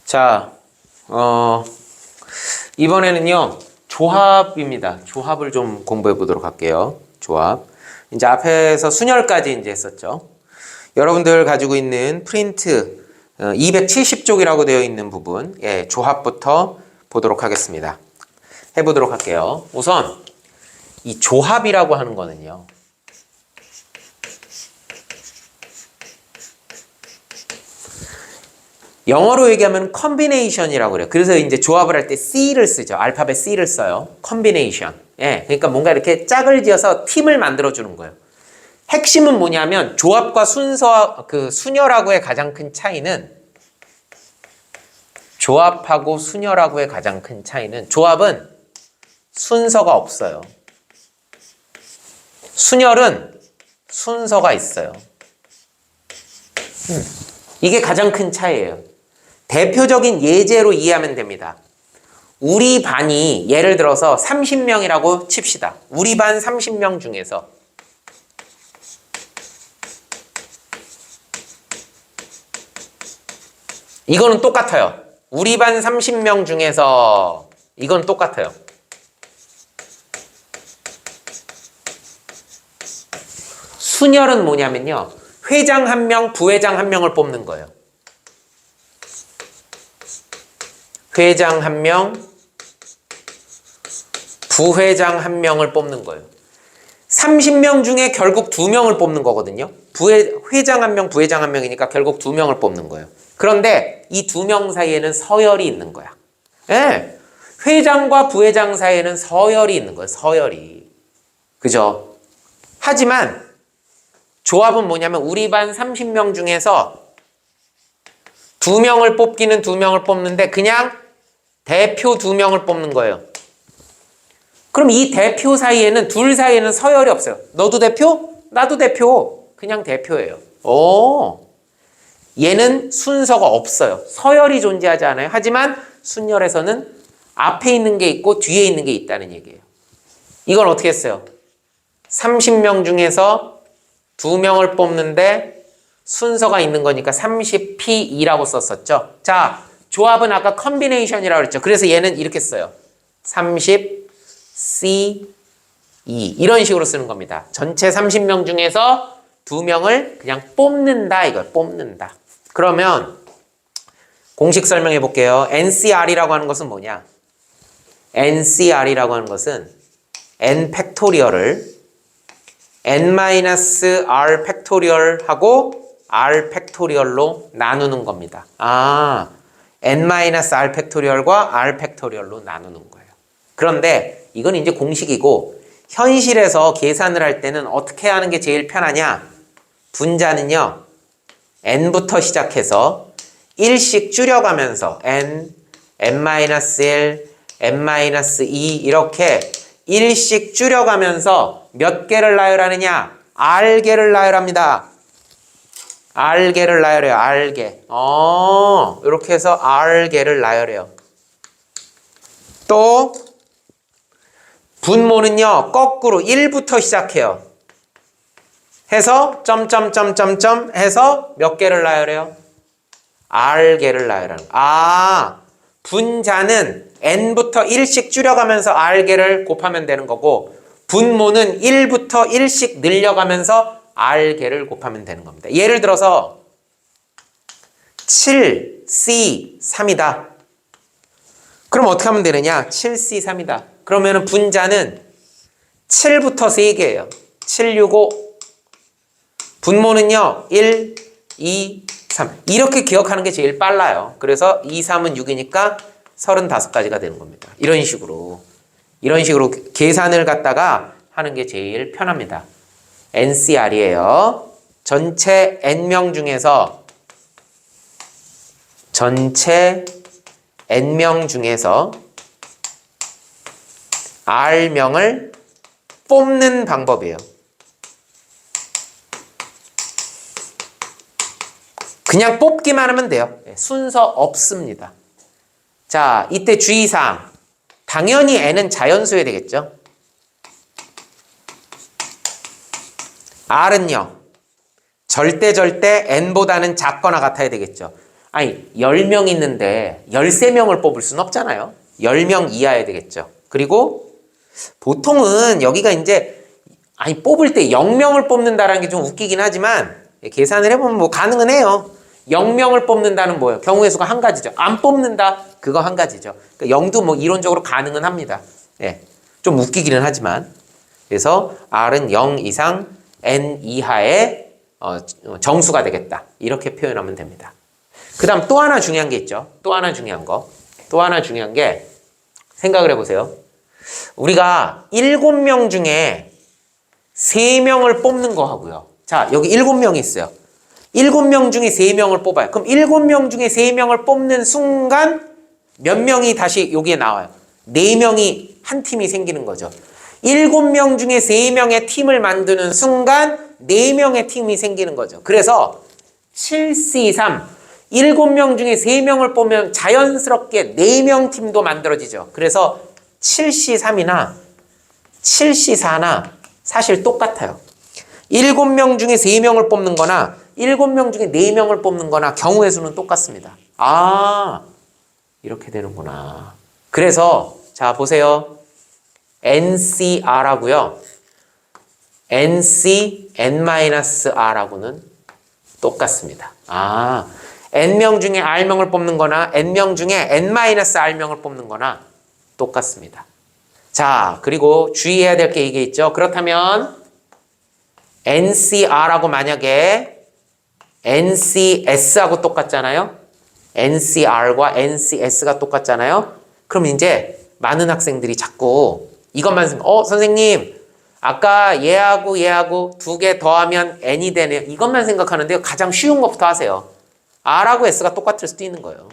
자, 이번에는요, 조합입니다. 조합을 좀 공부해 보도록 할게요. 조합. 이제 앞에서 순열까지 이제 했었죠. 여러분들 가지고 있는 프린트 270쪽이라고 되어 있는 부분, 예, 조합부터 보도록 하겠습니다. 해보도록 할게요. 우선, 이 조합이라고 하는 거는요, 영어로 얘기하면 combination이라고 그래요. 그래서 이제 조합을 할 때 C를 쓰죠. 알파벳 C를 써요. combination. 예, 그러니까 뭔가 이렇게 짝을 지어서 팀을 만들어주는 거예요. 핵심은 뭐냐면 조합과 순열하고의 가장 큰 차이는 조합하고 순열하고의 가장 큰 차이는 조합은 순서가 없어요. 순열은 순서가 있어요. 이게 가장 큰 차이예요. 대표적인 예제로 이해하면 됩니다. 우리 반이 예를 들어서 30명이라고 칩시다. 우리 반 30명 중에서 이거는 똑같아요. 우리 반 30명 중에서 이건 똑같아요. 순열은 뭐냐면요. 회장 1명, 부회장 1명을 뽑는 거예요. 회장 1명, 부회장 1명을 뽑는 거예요. 30명 중에 결국 2명을 뽑는 거거든요. 회장 1명, 부회장 1명이니까 결국 2명을 뽑는 거예요. 그런데 이 2명 사이에는 서열이 있는 거야. 예. 회장과 부회장 사이에는 서열이 있는 거예요. 서열이. 그죠? 하지만 조합은 뭐냐면 우리 반 30명 중에서 2명을 뽑기는 2명을 뽑는데 그냥 대표 2명을 뽑는 거예요. 그럼 이 대표 사이에는 둘 사이에는 서열이 없어요. 너도 대표? 나도 대표. 그냥 대표예요. 오, 얘는 순서가 없어요. 서열이 존재하지 않아요. 하지만 순열에서는 앞에 있는 게 있고 뒤에 있는 게 있다는 얘기예요. 이건 어떻게 했어요? 30명 중에서 2명을 뽑는데 순서가 있는 거니까 30P2라고 썼었죠. 자, 조합은 아까 컨비네이션이라고 그랬죠. 그래서 얘는 이렇게 써요. 30C2 이런 식으로 쓰는 겁니다. 전체 30명 중에서 2명을 그냥 뽑는다 이걸 뽑는다. 그러면 공식 설명해 볼게요. NCR이라고 하는 것은 뭐냐? NCR이라고 하는 것은 N 팩토리얼을 N-R 팩토리얼하고 R 팩토리얼로 나누는 겁니다. 아, N-R 팩토리얼과 R 팩토리얼로 나누는 거예요. 그런데 이건 이제 공식이고 현실에서 계산을 할 때는 어떻게 하는 게 제일 편하냐? 분자는요. N부터 시작해서 1씩 줄여가면서 N, N-1, N-2 이렇게 1씩 줄여가면서 몇 개를 나열하느냐? R개를 나열합니다. R개를 나열해요. R개. 이렇게 해서 R개를 나열해요. 또 분모는요. 거꾸로 1부터 시작해요. 해서 점점점점점 해서 몇 개를 나열해요? R개를 나열하는 거예요. 분자는 N부터 1씩 줄여가면서 R개를 곱하면 되는 거고 분모는 1부터 1씩 늘려가면서 R개를 곱하면 되는 겁니다. 예를 들어서 7C3이다. 그럼 어떻게 하면 되느냐? 7C3이다. 그러면 분자는 7부터 3개예요. 7, 6, 5. 분모는요. 1, 2, 3. 이렇게 기억하는 게 제일 빨라요. 그래서 2, 3은 6이니까 35가지가 되는 겁니다. 이런 식으로 계산을 갖다가 하는 게 제일 편합니다. NCR이에요. 전체 N명 중에서 R명을 뽑는 방법이에요. 그냥 뽑기만 하면 돼요. 순서 없습니다. 자, 이때 주의사항. 당연히 N은 자연수여야 되겠죠. R은요. 절대 N보다는 작거나 같아야 되겠죠. 아니 10명 있는데 13명을 뽑을 수는 없잖아요. 10명 이하야 되겠죠. 그리고 보통은 여기가 이제 아니 뽑을 때 0명을 뽑는다라는 게 좀 웃기긴 하지만 계산을 해보면 뭐 가능은 해요. 0명을 뽑는다는 뭐예요? 경우의 수가 한 가지죠. 안 뽑는다 그거 한 가지죠. 그러니까 0도 뭐 이론적으로 가능은 합니다. 예, 좀 웃기기는 하지만 그래서 R은 0 이상 N 이하의 정수가 되겠다. 이렇게 표현하면 됩니다. 그 다음 또 하나 중요한 게 있죠. 또 하나 중요한 거. 또 하나 중요한 게 생각을 해보세요. 우리가 7명 중에 3명을 뽑는 거 하고요. 자, 여기 7명이 있어요. 7명 중에 3명을 뽑아요. 그럼 7명 중에 3명을 뽑는 순간 몇 명이 다시 여기에 나와요? 4명이 한 팀이 생기는 거죠. 7명 중에 3명의 팀을 만드는 순간 4명의 팀이 생기는 거죠. 그래서 7C3 7명 중에 3명을 뽑으면 자연스럽게 4명 팀도 만들어지죠. 그래서 7C3이나 7C4나 사실 똑같아요. 7명 중에 3명을 뽑는 거나 7명 중에 4명을 뽑는 거나 경우의 수는 똑같습니다. 아, 이렇게 되는구나. 그래서 자 보세요. NCR하고요. NC-N-R하고는 똑같습니다. 아, N명 중에 R명을 뽑는 거나 N명 중에 N-R명을 뽑는 거나 똑같습니다. 자, 그리고 주의해야 될 게 이게 있죠. 그렇다면 NCR하고 만약에 NCS하고 똑같잖아요. NCR과 NCS가 똑같잖아요. 그럼 이제 많은 학생들이 자꾸 이것만 생각, 선생님 아까 얘하고 얘하고 2개 더하면 N이 되네요. 이것만 생각하는데요. 가장 쉬운 것부터 하세요. R하고 S가 똑같을 수도 있는 거예요.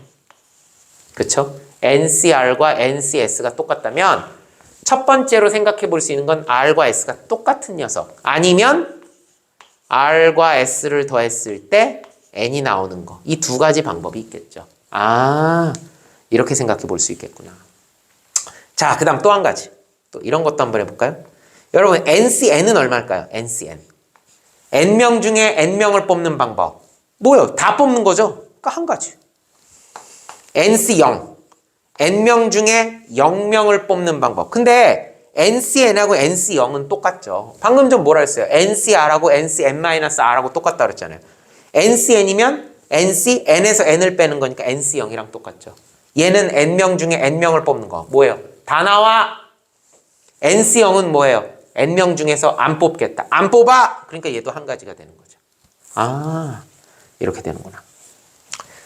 그렇죠? NCR과 NCS가 똑같다면 첫 번째로 생각해 볼 수 있는 건 R과 S가 똑같은 녀석. 아니면 R과 S를 더했을 때 N이 나오는 거. 이 2가지 방법이 있겠죠. 아, 이렇게 생각해 볼 수 있겠구나. 자, 그 다음 또 한 가지. 또 이런 것도 한번 해볼까요? 여러분, NCN은 얼마일까요? NCN. N명 중에 N명을 뽑는 방법. 뭐요? 다 뽑는 거죠? 그러니까 한 가지. NC0. N명 중에 0명을 뽑는 방법. 근데 NCN하고 NC0은 똑같죠. 방금 전 뭐라 했어요? NCR하고 NCN-R하고 똑같다 그랬잖아요. NCN이면 NC, N에서 N을 빼는 거니까 NC0이랑 똑같죠. 얘는 N명 중에 N명을 뽑는 거. 뭐예요? 다 나와! NC0은 뭐예요? N명 중에서 안 뽑겠다. 안 뽑아! 그러니까 얘도 한 가지가 되는 거죠. 아, 이렇게 되는구나.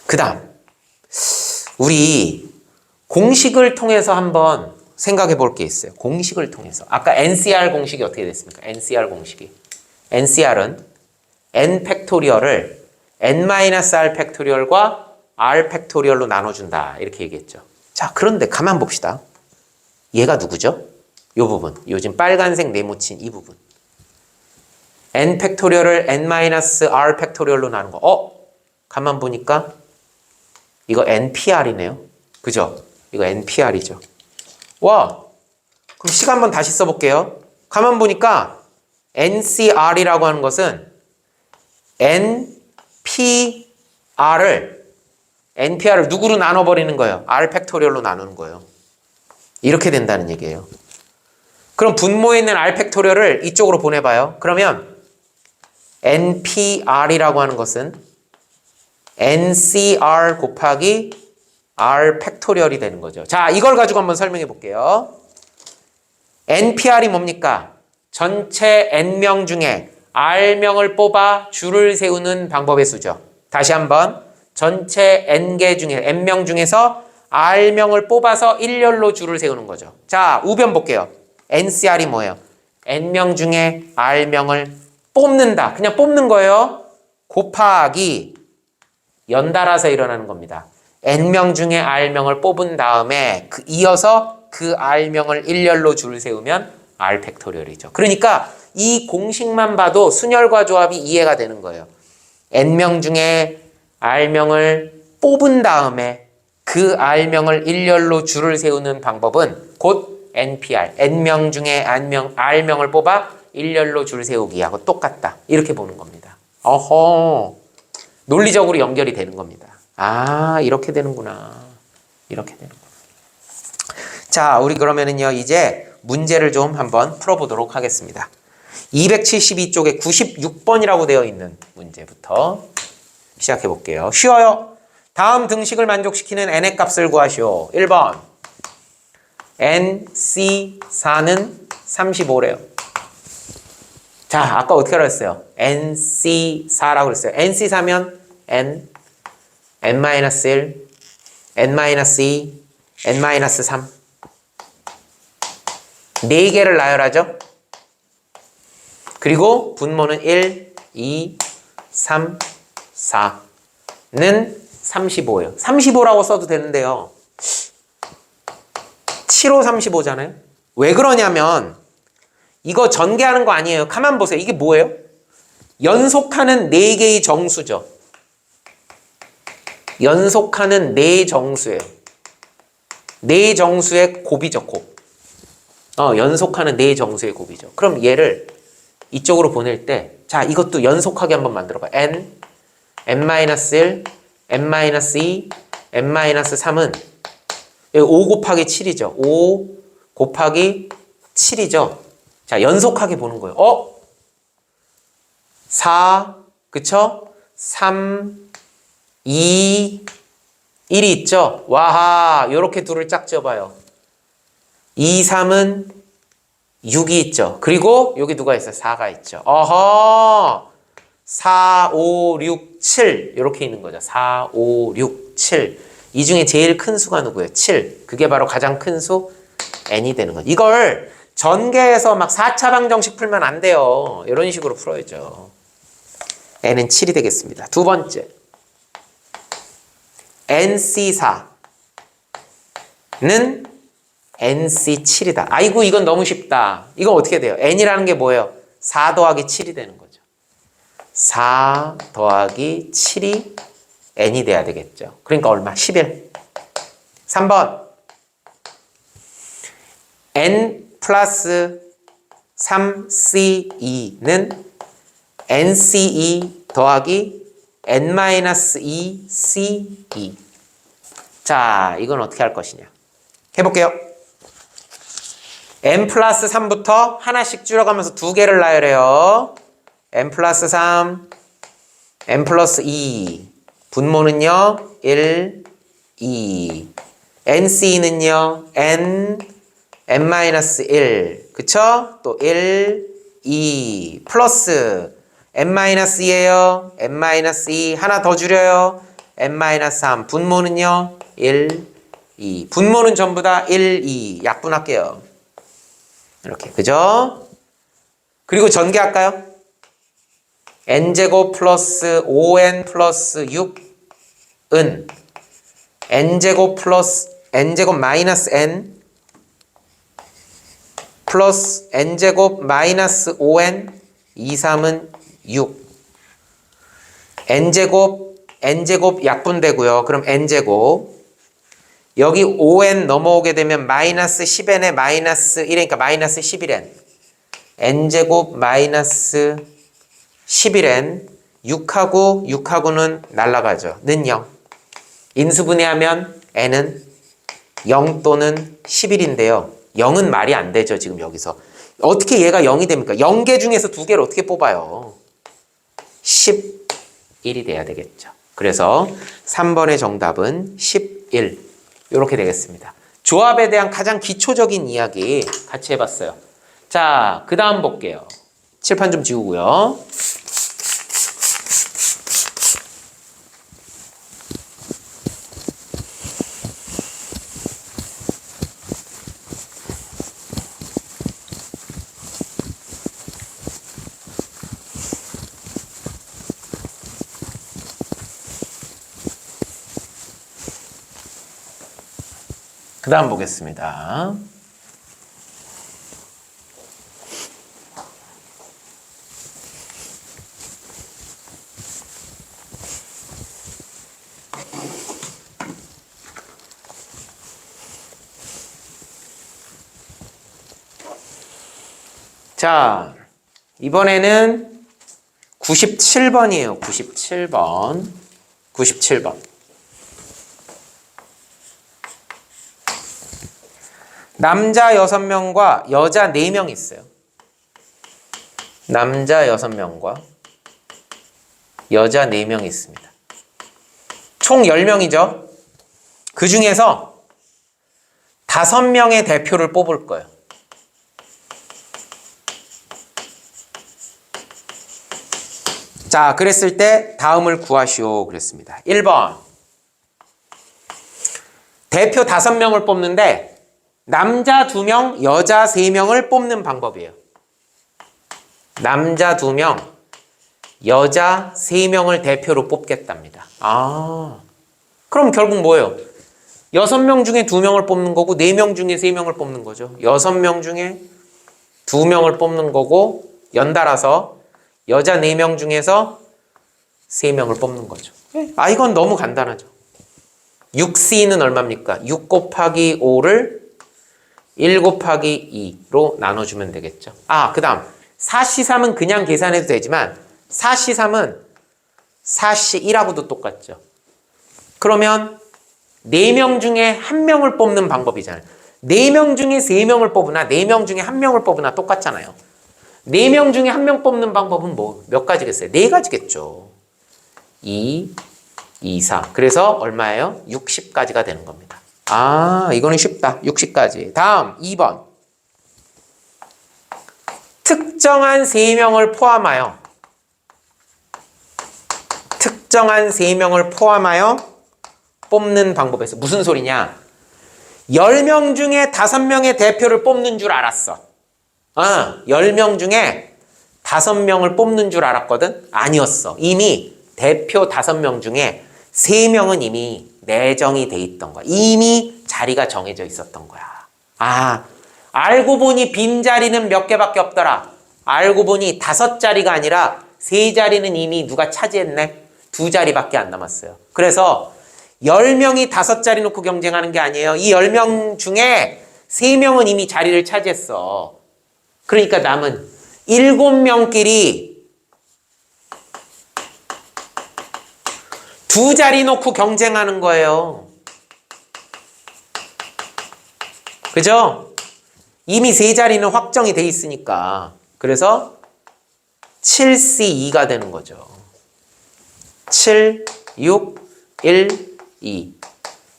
그 다음, 우리 공식을 통해서 한번 생각해 볼 게 있어요. 공식을 통해서. 아까 NCR 공식이 어떻게 됐습니까? NCR 공식이. NCR은 N 팩토리얼을 N-R 팩토리얼과 R 팩토리얼로 나눠준다. 이렇게 얘기했죠. 자, 그런데 가만 봅시다. 얘가 누구죠? 이 부분. 요즘 빨간색 네모친 이 부분. N 팩토리얼을 N-R 팩토리얼로 나눈 거. 가만 보니까 이거 NPR이네요. 그죠? 이거 NPR이죠. 와, 그럼 식 한번 다시 써볼게요. 가만 보니까 NCR이라고 하는 것은 NPR을 누구로 나눠버리는 거예요? R 팩토리얼로 나누는 거예요. 이렇게 된다는 얘기예요. 그럼 분모에 있는 R 팩토리얼을 이쪽으로 보내봐요. 그러면 NPR이라고 하는 것은 NCR 곱하기 R 팩토리얼이 되는 거죠. 자, 이걸 가지고 한번 설명해 볼게요. NPR이 뭡니까? 전체 N명 중에 R명을 뽑아 줄을 세우는 방법의 수죠. 다시 한번 전체 N개 중에 N명 중에서 R명을 뽑아서 일렬로 줄을 세우는 거죠. 자, 우변 볼게요. NCR이 뭐예요? N명 중에 R명을 뽑는다. 그냥 뽑는 거예요. 곱하기 연달아서 일어나는 겁니다. N명 중에 R명을 뽑은 다음에 이어서 그 R명을 일렬로 줄을 세우면 R 팩토리얼이죠. 그러니까 이 공식만 봐도 순열과 조합이 이해가 되는 거예요. N명 중에 R명을 뽑은 다음에 그 R명을 일렬로 줄을 세우는 방법은 곧 NPR, N명 중에 R명을 뽑아 일렬로 줄 세우기하고 똑같다. 이렇게 보는 겁니다. 어허, 논리적으로 연결이 되는 겁니다. 아, 이렇게 되는구나. 이렇게 되는구나. 자, 우리 그러면은요, 이제 문제를 좀 한번 풀어보도록 하겠습니다. 272쪽에 96번이라고 되어 있는 문제부터 시작해 볼게요. 쉬워요. 다음 등식을 만족시키는 n의 값을 구하시오. 1번. NC4는 35래요. 자, 아까 어떻게 알았어요? NC4라고 그랬어요. NC4면 N, N-1, N-2, N-3. 4개를 나열하죠? 그리고 분모는 1, 2, 3, 4는 35예요. 35라고 써도 되는데요. 7호 35잖아요. 왜 그러냐면 이거 전개하는 거 아니에요. 가만 보세요. 이게 뭐예요? 연속하는 4개의 정수죠. 연속하는 4정수예요. 4정수의 곱이죠. 곱. 연속하는 4정수의 곱이죠. 그럼 얘를 이쪽으로 보낼 때, 자, 이것도 연속하게 한번 만들어봐. n, n-1, n-2, n-3은 5 곱하기 7이죠. 5 곱하기 7이죠. 자, 연속하게 보는 거예요. 4, 그쵸? 3, 2, 1이 있죠? 와하, 요렇게 둘을 짝 지어봐요. 2, 3은 6이 있죠. 그리고 여기 누가 있어요? 4가 있죠. 어허! 4, 5, 6, 7 이렇게 있는 거죠. 4, 5, 6, 7. 이 중에 제일 큰 수가 누구예요? 7. 그게 바로 가장 큰 수 n이 되는 거죠. 이걸 전개해서 막 4차 방정식 풀면 안 돼요. 이런 식으로 풀어야죠. n은 7이 되겠습니다. 두 번째. NC4는 NC7이다. 아이고, 이건 너무 쉽다. 이건 어떻게 돼요? n이라는 게 뭐예요? 4 더하기 7이 되는 거죠. 4 더하기 7이 n이 돼야 되겠죠. 그러니까 얼마? 11. 3번. n 플러스 3c2는 nce 더하기 n-2ce. 자, 이건 어떻게 할 것이냐. 해볼게요. n 플러스 3부터 하나씩 줄여가면서 2개를 나열해요. n 플러스 3, n 플러스 2. 분모는요, 1, 2. nc는요, n, n-1. 그쵸? 또 1, 2. 플러스 n-2예요. n-2. 하나 더 줄여요. n-3. 분모는요, 1, 2. 분모는 전부 다 1, 2. 약분할게요. 이렇게. 그죠? 그리고 전개할까요? n제곱 플러스 5n 플러스 6은 n제곱 플러스 n제곱 마이너스 n 플러스 n제곱 마이너스 5n 2, 3은 6. n제곱 약분되고요. 그럼 n제곱 여기 5n 넘어오게 되면 마이너스 10n에 마이너스 1이니까 마이너스 11n. n제곱 마이너스 11n. 6하고는 날라가죠. 는 0. 인수분해하면 n은 0 또는 11인데요. 0은 말이 안 되죠. 지금 여기서. 어떻게 얘가 0이 됩니까? 0개 중에서 2개를 어떻게 뽑아요? 11이 돼야 되겠죠. 그래서 3번의 정답은 11. 이렇게 되겠습니다. 조합에 대한 가장 기초적인 이야기 같이 해봤어요. 자, 그 다음 볼게요. 칠판 좀 지우고요. 그 다음 보겠습니다. 자, 이번에는 97번이에요. 97번. 남자 6명과 여자 4명 있어요. 남자 6명과 여자 4명 있습니다. 총 10명이죠. 그 중에서 5명의 대표를 뽑을 거예요. 자, 그랬을 때 다음을 구하시오 그랬습니다. 1번. 대표 5명을 뽑는데 남자 2명, 여자 3명을 뽑는 방법이에요. 남자 2명, 여자 3명을 대표로 뽑겠답니다. 그럼 결국 뭐예요? 6명 중에 2명을 뽑는 거고 4명 중에 3명을 뽑는 거죠. 6명 중에 2명을 뽑는 거고 연달아서 여자 4명 중에서 3명을 뽑는 거죠. 이건 너무 간단하죠. 6C는 얼마입니까? 6 곱하기 5를 1 곱하기 2로 나눠주면 되겠죠. 그 다음 4C3은 그냥 계산해도 되지만 4C3은 4C1하고도 똑같죠. 그러면 4명 중에 1명을 뽑는 방법이잖아요. 4명 중에 3명을 뽑으나 4명 중에 1명을 뽑으나 똑같잖아요. 4명 중에 1명 뽑는 방법은 몇 가지겠어요? 4가지겠죠. 2, 2, 4. 그래서 얼마예요? 60까지가 되는 겁니다. 이거는 쉽다. 60까지. 다음 2번. 특정한 3명을 포함하여 뽑는 방법에서 무슨 소리냐? 10명 중에 5명의 대표를 뽑는 줄 알았어. 10명 중에 5명을 뽑는 줄 알았거든? 아니었어. 이미 대표 5명 중에 3명은 이미 내정이 돼 있던 거야. 이미 자리가 정해져 있었던 거야. 알고 보니 빈자리는 몇 개밖에 없더라. 알고 보니 5자리가 아니라 3자리는 이미 누가 차지했네? 2자리밖에 안 남았어요. 그래서 10명이 5자리 놓고 경쟁하는 게 아니에요. 이 10명 중에 3명은 이미 자리를 차지했어. 그러니까 남은 7명끼리 2자리 놓고 경쟁하는 거예요. 그죠? 이미 3자리는 확정이 돼 있으니까. 그래서 7C2가 되는 거죠. 7, 6, 1, 2.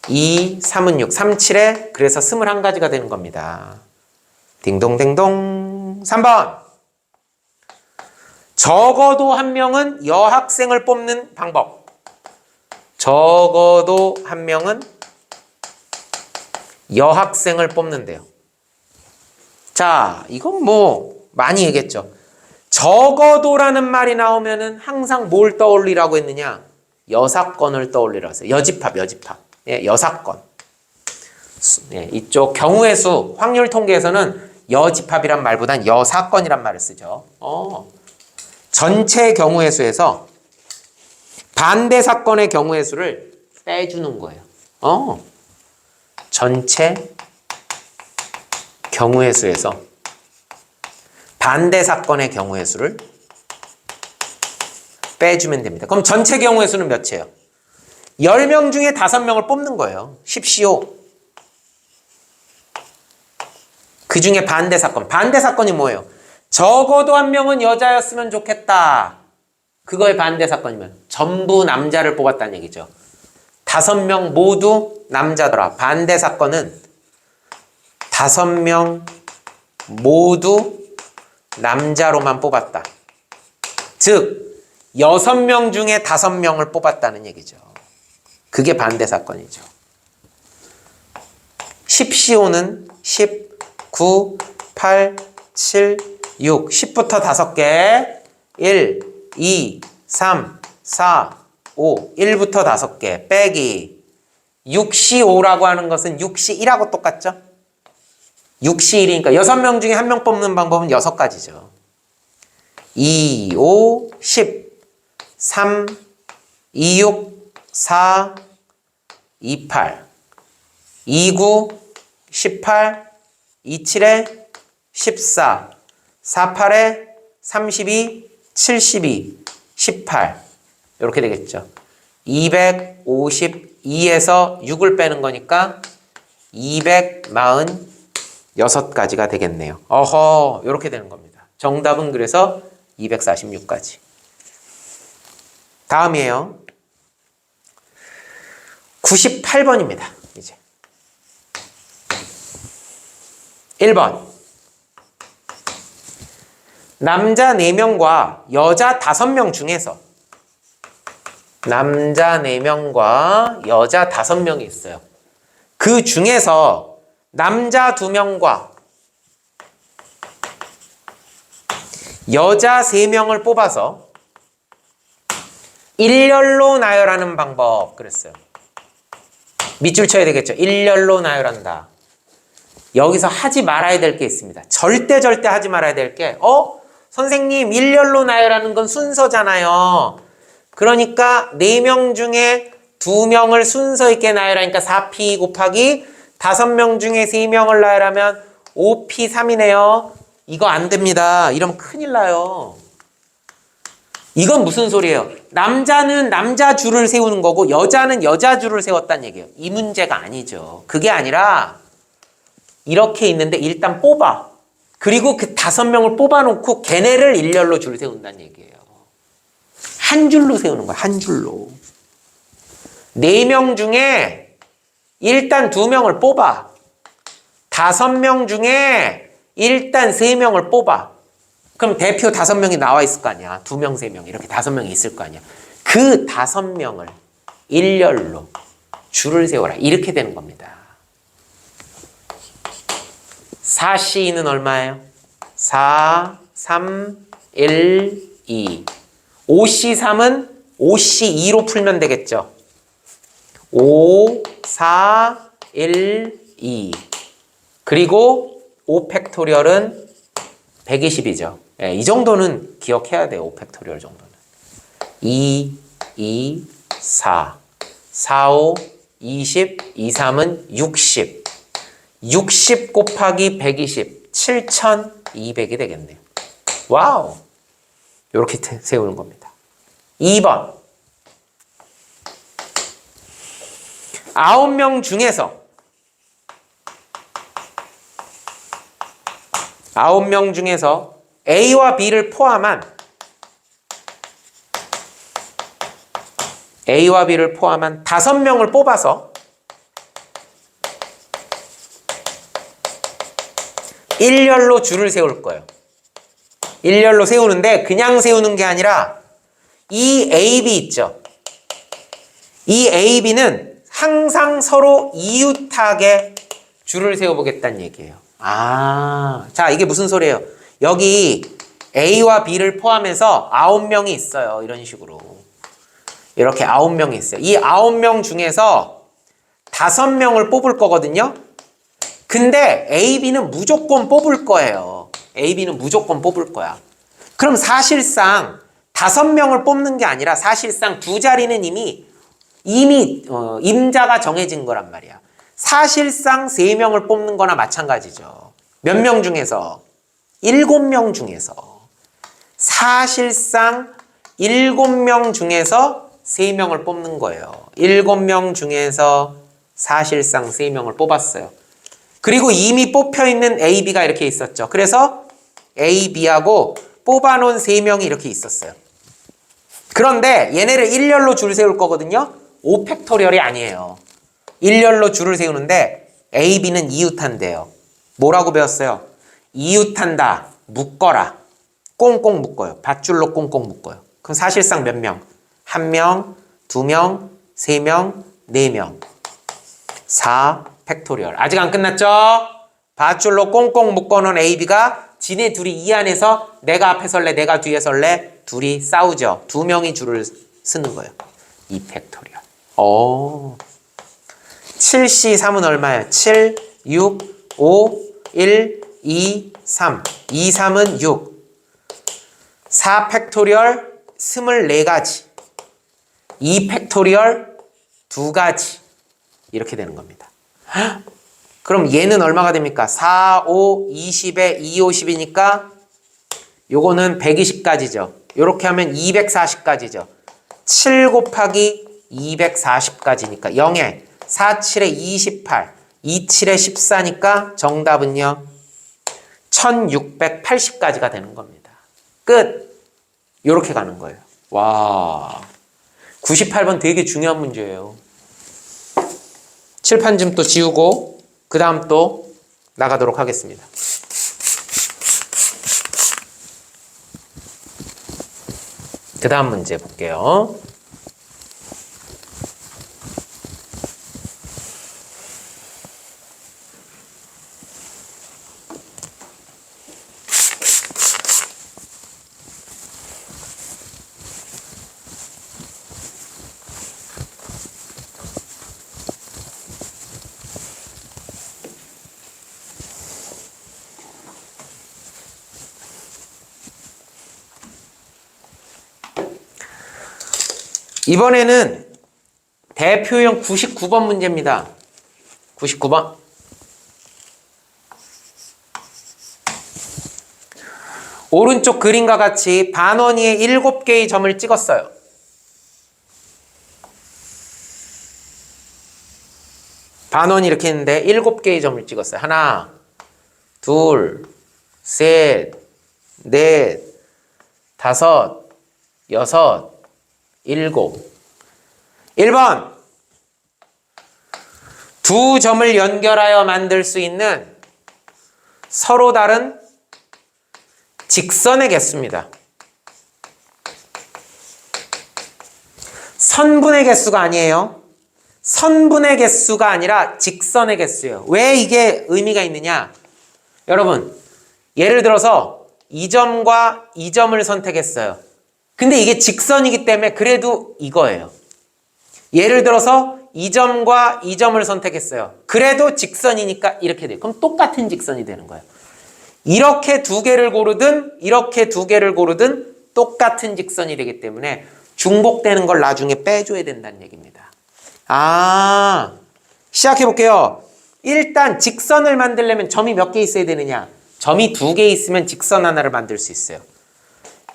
2, 3은 6, 3, 7에 그래서 21가지가 되는 겁니다. 딩동댕동. 3번. 적어도 1명은 여학생을 뽑는 방법. 적어도 1명은 여학생을 뽑는데요. 자, 이건 많이 얘기했죠. 적어도라는 말이 나오면은 항상 뭘 떠올리라고 했느냐? 여사건을 떠올리라고 했어요. 여집합. 예, 여사건. 예, 이쪽 경우의 수, 확률 통계에서는 여집합이란 말보단 여사건이란 말을 쓰죠. 전체 경우의 수에서 반대 사건의 경우의 수를 빼주는 거예요. 전체 경우의 수에서 반대 사건의 경우의 수를 빼주면 됩니다. 그럼 전체 경우의 수는 몇이에요? 10명 중에 5명을 뽑는 거예요. 십시오. 그 중에 반대 사건. 반대 사건이 뭐예요? 적어도 1명은 여자였으면 좋겠다. 그거의 반대 사건이면 전부 남자를 뽑았다는 얘기죠. 5명 모두 남자더라. 반대 사건은 5명 모두 남자로만 뽑았다. 즉 6명 중에 5명을 뽑았다는 얘기죠. 그게 반대 사건이죠. 십시오는 10, 9, 8, 7, 6. 10부터 5개. 1, 2, 3, 4, 5. 1부터 5개. 빼기. 6C5라고 하는 것은 6C1하고 똑같죠? 6C1이니까 6명 중에 1명 뽑는 방법은 6가지죠. 2, 5, 10, 3, 2, 6, 4, 2, 8, 2, 9, 18, 2, 7에 14, 4, 8에 32, 72, 18 이렇게 되겠죠. 252에서 6을 빼는 거니까 242 6가지가 되겠네요. 어허, 이렇게 되는 겁니다. 정답은 그래서 246가지. 다음이에요. 98번입니다. 이제 1번. 남자 4명과 여자 5명 중에서 남자 4명과 여자 5명이 있어요. 그 중에서 남자 2명과 여자 3명을 뽑아서 일렬로 나열하는 방법 그랬어요. 밑줄 쳐야 되겠죠. 일렬로 나열한다. 여기서 하지 말아야 될 게 있습니다. 절대 하지 말아야 될 게 선생님 일렬로 나열하는 건 순서잖아요. 그러니까 4명 중에 2명을 순서 있게 나열하니까 4p 곱하기 5명 중에 3명을 나열하면 5p3이네요. 이거 안 됩니다. 이러면 큰일 나요. 이건 무슨 소리예요? 남자는 남자 줄을 세우는 거고 여자는 여자 줄을 세웠다는 얘기예요. 이 문제가 아니죠. 그게 아니라 이렇게 있는데 일단 뽑아. 그리고 그 5명을 뽑아놓고 걔네를 일렬로 줄 세운다는 얘기예요. 한 줄로 세우는 거야. 한 줄로. 4명 중에 일단 2명을 뽑아. 5명 중에 일단 3명을 뽑아. 그럼 대표 5명이 나와 있을 거 아니야. 2명, 3명 이렇게 5명이 있을 거 아니야. 그 5명을 일렬로 줄을 세워라. 이렇게 되는 겁니다. 4C는 얼마예요? 4, 3, 1, 2. 5C3은 5C2로 풀면 되겠죠. 5, 4, 1, 2. 그리고 5팩토리얼은 120이죠. 예, 이 정도는 기억해야 돼요. 5팩토리얼 정도는. 2, 2, 4. 4, 5, 20, 2, 3은 60. 60 곱하기 120, 7,200이 되겠네요. 와우. 이렇게 세우는 겁니다. 2번. 9명 중에서 9명 중에서 A와 B를 포함한 5명을 뽑아서 일렬로 줄을 세울 거예요. 일렬로 세우는데 그냥 세우는 게 아니라 이 AB 있죠. 이 AB는 항상 서로 이웃하게 줄을 세워보겠다는 얘기예요. 자, 이게 무슨 소리예요? 여기 A와 B를 포함해서 9명이 있어요. 이런 식으로. 이렇게 9명이 있어요. 이 9명 중에서 5명을 뽑을 거거든요. 근데 AB는 무조건 뽑을 거예요. AB는 무조건 뽑을 거야. 그럼 사실상 5명을 뽑는 게 아니라 사실상 두 자리는 이미 임자가 정해진 거란 말이야. 사실상 3명을 뽑는 거나 마찬가지죠. 몇 명 중에서? 7명 중에서. 사실상 7명 중에서 3명을 뽑는 거예요. 7명 중에서 사실상 3명을 뽑았어요. 그리고 이미 뽑혀있는 A, B가 이렇게 있었죠. 그래서 A, B하고 뽑아놓은 3명이 이렇게 있었어요. 그런데 얘네를 일렬로 줄 세울 거거든요. 5팩토리얼이 아니에요. 일렬로 줄을 세우는데 A, B는 이웃한대요. 뭐라고 배웠어요? 이웃한다. 묶어라. 꽁꽁 묶어요. 밧줄로 꽁꽁 묶어요. 그럼 사실상 몇 명? 1명, 2명, 3명, 4명. 4팩토리얼. 아직 안 끝났죠? 밧줄로 꽁꽁 묶어놓은 A, B가 지네 둘이 이 안에서 내가 앞에 설래, 내가 뒤에 설래 둘이 싸우죠. 2명이 줄을 쓰는 거예요. 2팩토리얼. 7C3은 얼마예요? 7, 6, 5, 1, 2, 3. 2, 3은 6. 4팩토리얼 24가지. 2팩토리얼 2가지. 이렇게 되는 겁니다. 그럼 얘는 얼마가 됩니까? 4, 5, 20에 2, 50이니까 요거는 120가지죠. 요렇게 하면 240가지죠. 7 곱하기 240가지니까 0에 4, 7에 28. 27에 14니까 정답은요. 1680까지가 되는 겁니다. 끝. 요렇게 가는 거예요. 와. 98번 되게 중요한 문제예요. 칠판 좀 또 지우고 그 다음 또 나가도록 하겠습니다. 그 다음 문제 볼게요. 이번에는 대표형 99번 문제입니다. 99번. 오른쪽 그림과 같이 반원위에 7개의 점을 찍었어요. 반원이 이렇게 있는데 7개의 점을 찍었어요. 하나, 둘, 셋, 넷, 다섯, 여섯, 7. 1번. 두 점을 연결하여 만들 수 있는 서로 다른 직선의 개수입니다. 선분의 개수가 아니에요. 선분의 개수가 아니라 직선의 개수예요. 왜 이게 의미가 있느냐? 여러분, 예를 들어서 이 점과 이 점을 선택했어요. 근데 이게 직선이기 때문에 그래도 이거예요. 예를 들어서 이 점과 이 점을 선택했어요. 그래도 직선이니까 이렇게 돼요. 그럼 똑같은 직선이 되는 거예요. 이렇게 두 개를 고르든 이렇게 두 개를 고르든 똑같은 직선이 되기 때문에 중복되는 걸 나중에 빼줘야 된다는 얘기입니다. 시작해 볼게요. 일단 직선을 만들려면 점이 몇 개 있어야 되느냐? 점이 2개 있으면 직선 하나를 만들 수 있어요.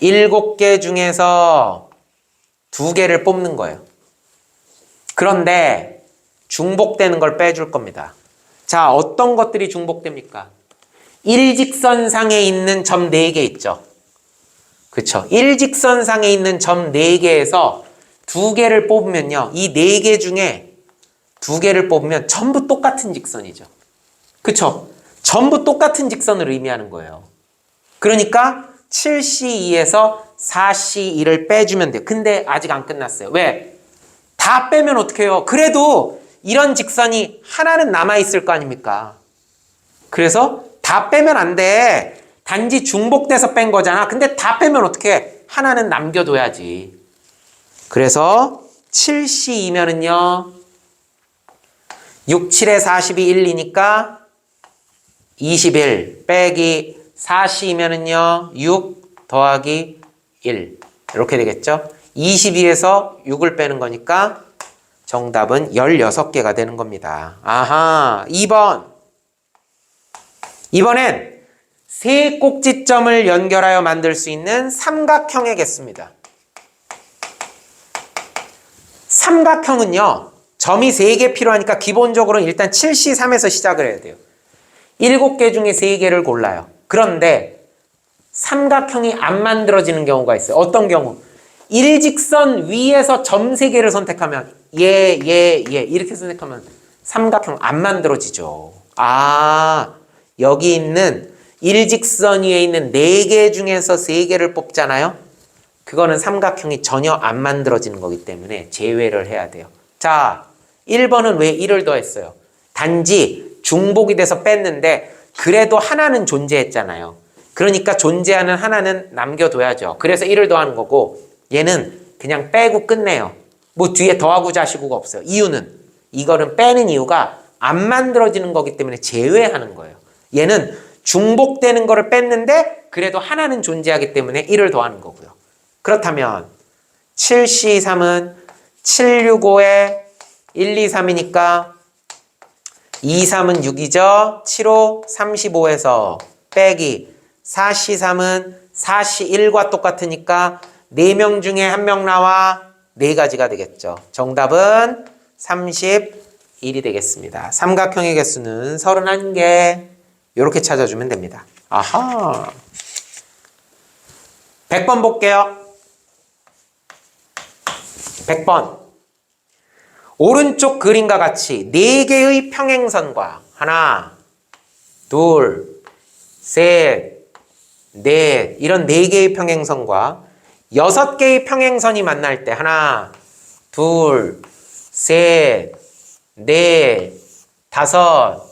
7개 중에서 2개를 뽑는 거예요. 그런데 중복되는 걸 빼줄 겁니다. 자, 어떤 것들이 중복됩니까? 일직선상에 있는 점 4개 있죠. 그렇죠? 일직선상에 있는 점 4개에서 2개를 뽑으면요. 이 4개 중에 2개를 뽑으면 전부 똑같은 직선이죠. 그렇죠? 전부 똑같은 직선을 의미하는 거예요. 그러니까 7C2에서 4C2를 빼주면 돼요. 근데 아직 안 끝났어요. 왜? 다 빼면 어떻게 해요? 그래도 이런 직선이 하나는 남아있을 거 아닙니까? 그래서 다 빼면 안 돼. 단지 중복돼서 뺀 거잖아. 근데 다 빼면 어떻게 해? 하나는 남겨둬야지. 그래서 7C2면은요. 6, 7에 40이 1이니까 21 빼기 4C면은요 6 더하기 1 이렇게 되겠죠. 22에서 6을 빼는 거니까 정답은 16개가 되는 겁니다. 아하. 2번. 이번엔 세 꼭지점을 연결하여 만들 수 있는 삼각형의 개수입니다. 삼각형은요 점이 3개 필요하니까 기본적으로는 일단 7C3에서 시작을 해야 돼요. 7개 중에 3개를 골라요. 그런데 삼각형이 안 만들어지는 경우가 있어요. 어떤 경우? 일직선 위에서 점 3개를 선택하면 이렇게 선택하면 삼각형 안 만들어지죠. 여기 있는 일직선 위에 있는 4개 중에서 3개를 뽑잖아요. 그거는 삼각형이 전혀 안 만들어지는 거기 때문에 제외를 해야 돼요. 자, 1번은 왜 1을 더했어요? 단지 중복이 돼서 뺐는데 그래도 하나는 존재했잖아요. 그러니까 존재하는 하나는 남겨둬야죠. 그래서 1을 더하는 거고 얘는 그냥 빼고 끝내요. 뭐 뒤에 더하고 자시고가 없어요. 이유는 이거는 빼는 이유가 안 만들어지는 거기 때문에 제외하는 거예요. 얘는 중복되는 거를 뺐는데 그래도 하나는 존재하기 때문에 1을 더하는 거고요. 그렇다면 7C3은 765에 1, 2, 3이니까 2, 3은 6이죠. 7, 5, 35에서 빼기 4C3은 4C1과 똑같으니까 4명 중에 1명 나와 4가지가 되겠죠. 정답은 34 1이 되겠습니다. 삼각형의 개수는 31개. 이렇게 찾아주면 됩니다. 아하. 100번 볼게요. 100번. 오른쪽 그림과 같이 4개의 평행선과 하나, 둘, 셋, 넷 이런 4개의 평행선과 6개의 평행선이 만날 때 하나, 둘, 셋, 넷, 다섯,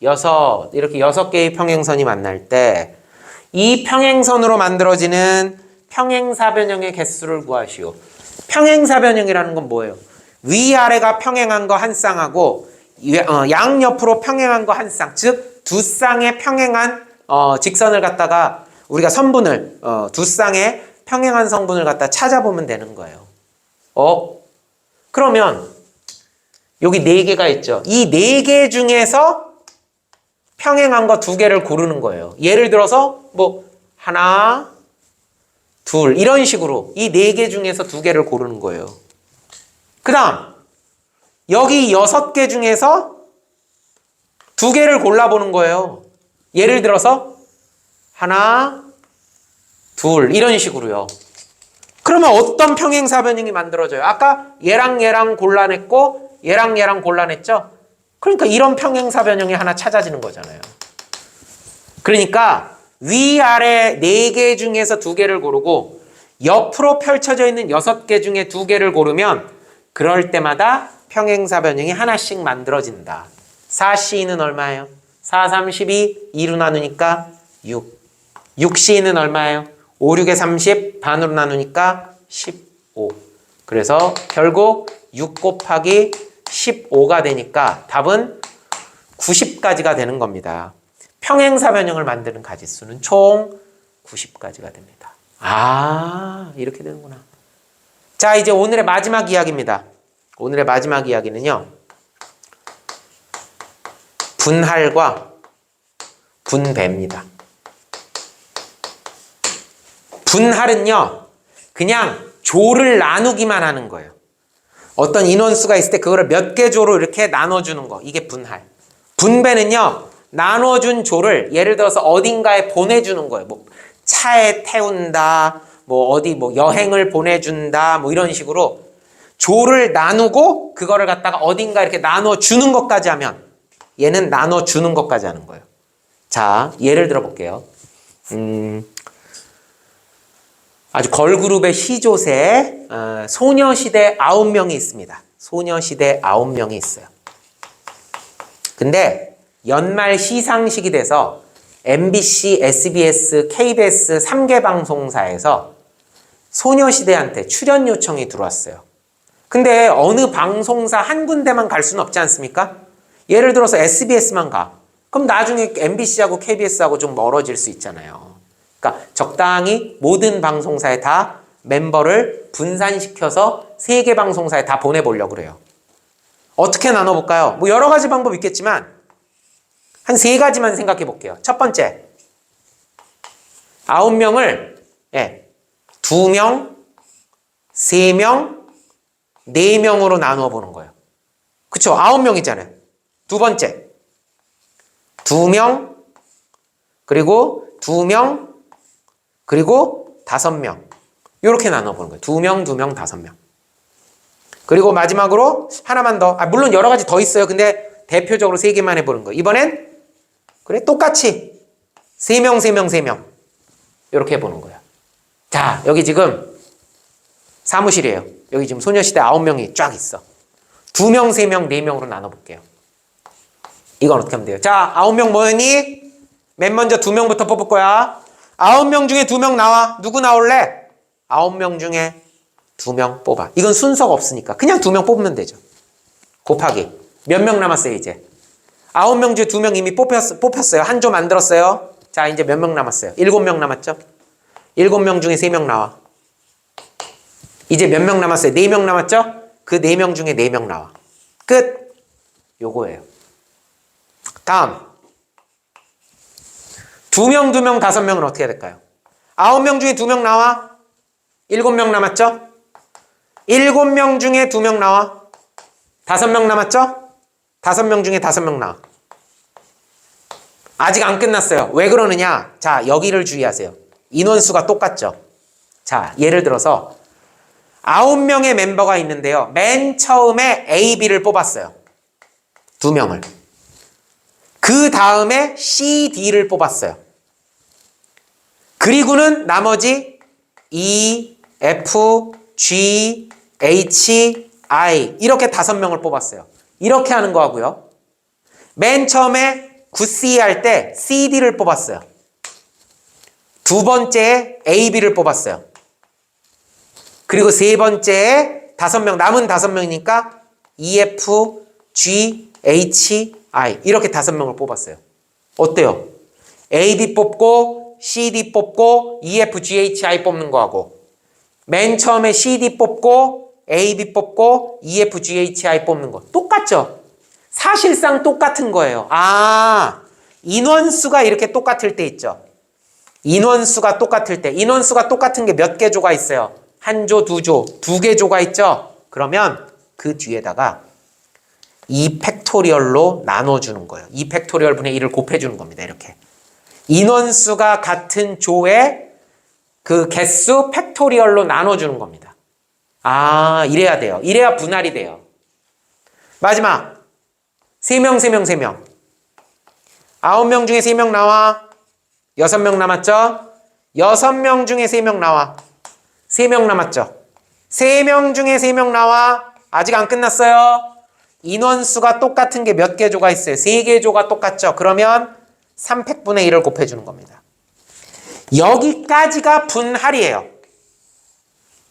여섯 이렇게 6개의 평행선이 만날 때 이 평행선으로 만들어지는 평행사변형의 개수를 구하시오. 평행사변형이라는 건 뭐예요? 위아래가 평행한 거 한 쌍하고 양옆으로 평행한 거 한 쌍, 즉 두 쌍의 평행한 직선을 갖다가 우리가 선분을 두 쌍의 평행한 성분을 갖다 찾아보면 되는 거예요. 그러면 여기 4개가 있죠. 이 4개 중에서 평행한 거 2개를 고르는 거예요. 예를 들어서 뭐 하나, 둘 이런 식으로 이 4개 중에서 2개를 고르는 거예요. 그 다음 여기 6개 중에서 2개를 골라보는 거예요. 예를 들어서 하나, 둘 이런 식으로요. 그러면 어떤 평행사변형이 만들어져요? 아까 얘랑 얘랑 골라냈고 얘랑 얘랑 골라냈죠? 그러니까 이런 평행사변형이 하나 찾아지는 거잖아요. 그러니까 위아래 4개 중에서 2개를 고르고 옆으로 펼쳐져 있는 6개 중에 2개를 고르면 그럴 때마다 평행사변형이 하나씩 만들어진다. 4C는 얼마예요? 4, 32, 2로 나누니까 6. 6C는 얼마예요? 5, 6에 30, 반으로 나누니까 15. 그래서 결국 6 곱하기 15가 되니까 답은 90가지가 되는 겁니다. 평행사변형을 만드는 가지수는 총 90가지가 됩니다. 아, 이렇게 되는구나. 자, 이제 오늘의 마지막 이야기입니다. 오늘의 마지막 이야기는요. 분할과 분배입니다. 분할은요. 그냥 조를 나누기만 하는 거예요. 어떤 인원수가 있을 때 그거를 몇 개 조로 이렇게 나눠주는 거. 이게 분할. 분배는요. 나눠준 조를 예를 들어서 어딘가에 보내주는 거예요. 뭐 차에 태운다. 뭐 어디 뭐 여행을 보내준다. 뭐 이런 식으로 조를 나누고 그거를 갖다가 어딘가 이렇게 나눠주는 것까지 하면 얘는 나눠주는 것까지 하는 거예요. 자, 예를 들어 볼게요. 아주 걸그룹의 시조새 소녀시대 9명이 있습니다. 소녀시대 9명이 있어요. 근데 연말 시상식이 돼서 MBC, SBS, KBS 3개 방송사에서 소녀시대한테 출연 요청이 들어왔어요. 근데 어느 방송사 한 군데만 갈 수는 없지 않습니까? 예를 들어서 SBS만 가. 그럼 나중에 MBC하고 KBS하고 좀 멀어질 수 있잖아요. 그러니까 적당히 모든 방송사에 다 멤버를 분산시켜서 3개 방송사에 다 보내보려고 그래요. 어떻게 나눠볼까요? 뭐 여러 가지 방법이 있겠지만 한 3가지만 생각해 볼게요. 첫 번째, 9명을 2명, 3명, 4명으로 나누어 보는 거예요. 그쵸? 9명이잖아요. 두 번째, 2명, 그리고 2명, 그리고 5명. 이렇게 나눠보는 거예요. 2명, 2명, 5명. 그리고 마지막으로 하나만 더. 물론 여러 가지 더 있어요. 근데 대표적으로 3개만 해보는 거예요. 이번엔 그래 똑같이 3명, 3명, 3명. 이렇게 해보는 거예요. 자, 여기 지금 사무실이에요. 여기 지금 소녀시대 9명이 쫙 있어. 2명, 3명, 4명으로 나눠볼게요. 이건 어떻게 하면 돼요? 자, 9명 뭐니? 맨 먼저 2명부터 뽑을 거야. 9명 중에 2명 나와. 누구 나올래? 9명 중에 2명 뽑아. 이건 순서가 없으니까 그냥 2명 뽑으면 되죠. 곱하기. 몇 명 남았어요, 이제? 9명 중에 2명 이미 뽑혔어요. 한 조 만들었어요. 자, 이제 몇 명 남았어요? 7명 남았죠? 7명 중에 3명 나와. 이제 몇 명 남았어요? 4명 남았죠? 그 4명 중에 4명 나와. 끝. 요거예요. 다음. 2명, 2명, 5명은 어떻게 해야 될까요? 9명 중에 2명 나와. 7명 남았죠? 7명 중에 2명 나와. 5명 남았죠? 5명 중에 5명 나와. 아직 안 끝났어요. 왜 그러느냐? 자, 여기를 주의하세요. 인원수가 똑같죠. 자, 예를 들어서 9명의 멤버가 있는데요. 맨 처음에 A, B를 뽑았어요. 2명을. 그 다음에 C, D를 뽑았어요. 그리고는 나머지 E, F, G, H, I 이렇게 5명을 뽑았어요. 이렇게 하는 거하고요. 맨 처음에 9C 할 때 CD를 뽑았어요. 두 번째에 AB를 뽑았어요. 그리고 세 번째에 5명, 남은 5명이니까 EF, G, H, I 이렇게 5명을 뽑았어요. 어때요? AB 뽑고 CD 뽑고 EF, G, H, I 뽑는 거하고 맨 처음에 CD 뽑고 AB 뽑고 EF, G, H, I 뽑는 거 똑같죠? 사실상 똑같은 거예요. 아, 인원수가 이렇게 똑같을 때 있죠. 인원수가 똑같을 때 인원수가 똑같은 게 몇 개 조가 있어요? 한 조, 두 조, 2개 조가 있죠? 그러면 그 뒤에다가 2 팩토리얼로 나눠주는 거예요. 2 팩토리얼 분의 1을 곱해주는 겁니다. 이렇게. 인원수가 같은 조의 그 개수 팩토리얼로 나눠주는 겁니다. 아, 이래야 돼요. 이래야 분할이 돼요. 마지막. 3명. 9명 중에 3명 나와. 6명 남았죠? 6명 중에 3명 나와. 3명 남았죠? 3명 중에 3명 나와. 아직 안 끝났어요. 인원수가 똑같은 게 몇 개 조가 있어요? 3개 조가 똑같죠? 그러면 3팩분의 1을 곱해주는 겁니다. 여기까지가 분할이에요.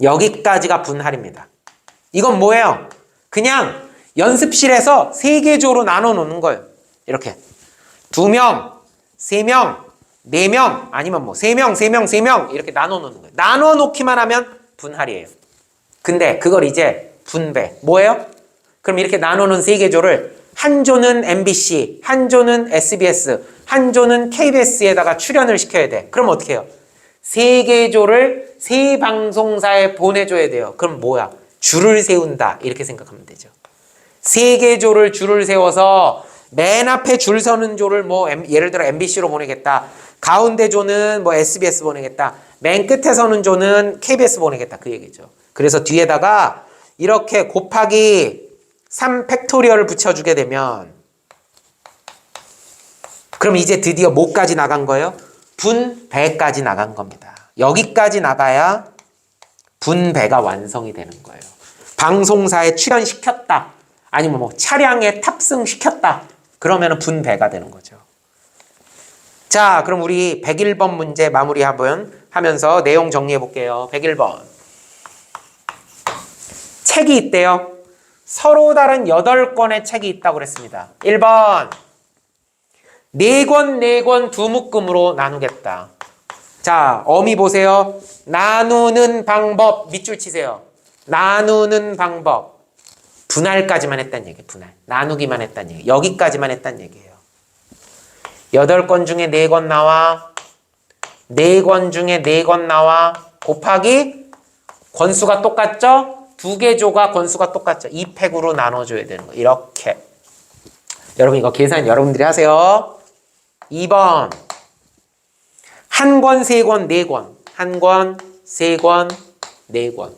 여기까지가 분할입니다. 이건 뭐예요? 그냥 연습실에서 3개 조로 나눠 놓는 거예요. 이렇게 2명, 3명, 4명 아니면 뭐 3명 이렇게 나눠 놓는 거예요. 나눠 놓기만 하면 분할이에요. 근데 그걸 이제 분배. 뭐예요? 그럼 이렇게 나눠 놓은 3개 조를 한 조는 MBC, 한 조는 SBS, 한 조는 KBS에다가 출연을 시켜야 돼. 그럼 어떻게 해요? 3개 조를 3방송사에 보내줘야 돼요. 그럼 뭐야? 줄을 세운다. 이렇게 생각하면 되죠. 3개 조를 줄을 세워서 맨 앞에 줄 서는 조를 뭐 예를 들어 MBC로 보내겠다. 가운데 조는 뭐 SBS 보내겠다. 맨 끝에 서는 조는 KBS 보내겠다. 그 얘기죠. 그래서 뒤에다가 이렇게 곱하기 3 팩토리얼을 붙여주게 되면 그럼 이제 드디어 뭐까지 나간 거예요? 분배까지 나간 겁니다. 여기까지 나가야 분배가 완성이 되는 거예요. 방송사에 출연시켰다. 아니면 뭐 차량에 탑승시켰다. 그러면 분배가 되는 거죠. 자, 그럼 우리 101번 문제 마무리 하면서 내용 정리해 볼게요. 101번. 책이 있대요. 서로 다른 8권의 책이 있다고 그랬습니다. 1번. 4권 두 묶음으로 나누겠다. 자, 어미 보세요. 나누는 방법 밑줄 치세요. 나누는 방법. 분할까지만 했단 얘기예요. 분할. 나누기만 했단 얘기예요. 여기까지만 했단 얘기예요. 8권 중에 4권 나와. 4권 중에 4권 나와. 곱하기 권수가 똑같죠? 2개 조가 권수가 똑같죠? 2팩으로 나눠줘야 되는 거예요. 이렇게. 여러분 이거 계산 여러분들이 하세요. 2번. 한 권, 3권, 4권. 한 권, 3권, 4권.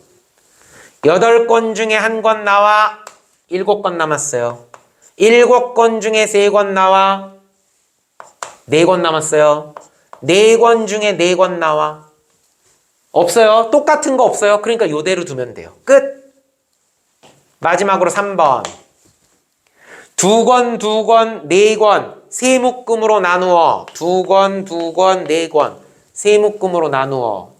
8권 중에 한 권 나와. 7권 남았어요. 7권 중에 3권 나와. 4권 남았어요. 4권 중에 4권 나와. 없어요. 똑같은 거 없어요. 그러니까 요대로 두면 돼요. 끝. 마지막으로 3번. 2권, 4권. 세 묶음으로 나누어. 2권, 4권. 세 묶음으로 나누어.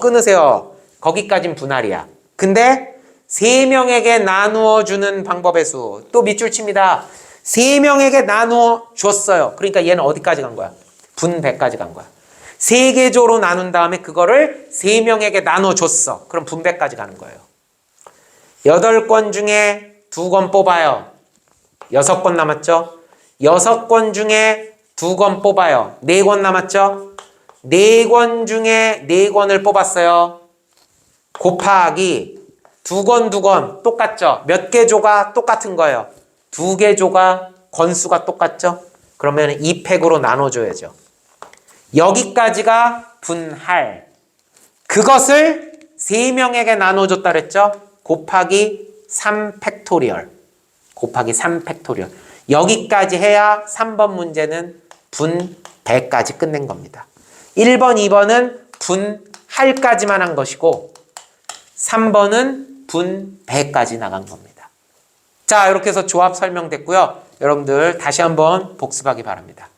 끊으세요. 거기까진 분할이야. 근데 3명에게 나누어 주는 방법의 수. 또 밑줄 칩니다. 3명에게 나누어 줬어요. 그러니까 얘는 어디까지 간 거야? 분배까지 간 거야. 3개 조로 나눈 다음에 그거를 3명에게 나눠 줬어. 그럼 분배까지 가는 거예요. 8권 중에 2권 뽑아요. 6권 남았죠? 6권 중에 2권 뽑아요. 4권 남았죠? 4권 중에 4권을 뽑았어요. 곱하기 2권 똑같죠? 몇 개 조가 똑같은 거예요? 두 개 조가 건수가 똑같죠? 그러면 2팩으로 나눠줘야죠. 여기까지가 분할. 그것을 3명에게 나눠줬다 그랬죠? 곱하기 3팩토리얼. 곱하기 3팩토리얼. 여기까지 해야 3번 문제는 분배까지 끝낸 겁니다. 1번, 2번은 분할까지만 한 것이고 3번은 분배까지 나간 겁니다. 자, 이렇게 해서 조합 설명됐고요. 여러분들 다시 한번 복습하기 바랍니다.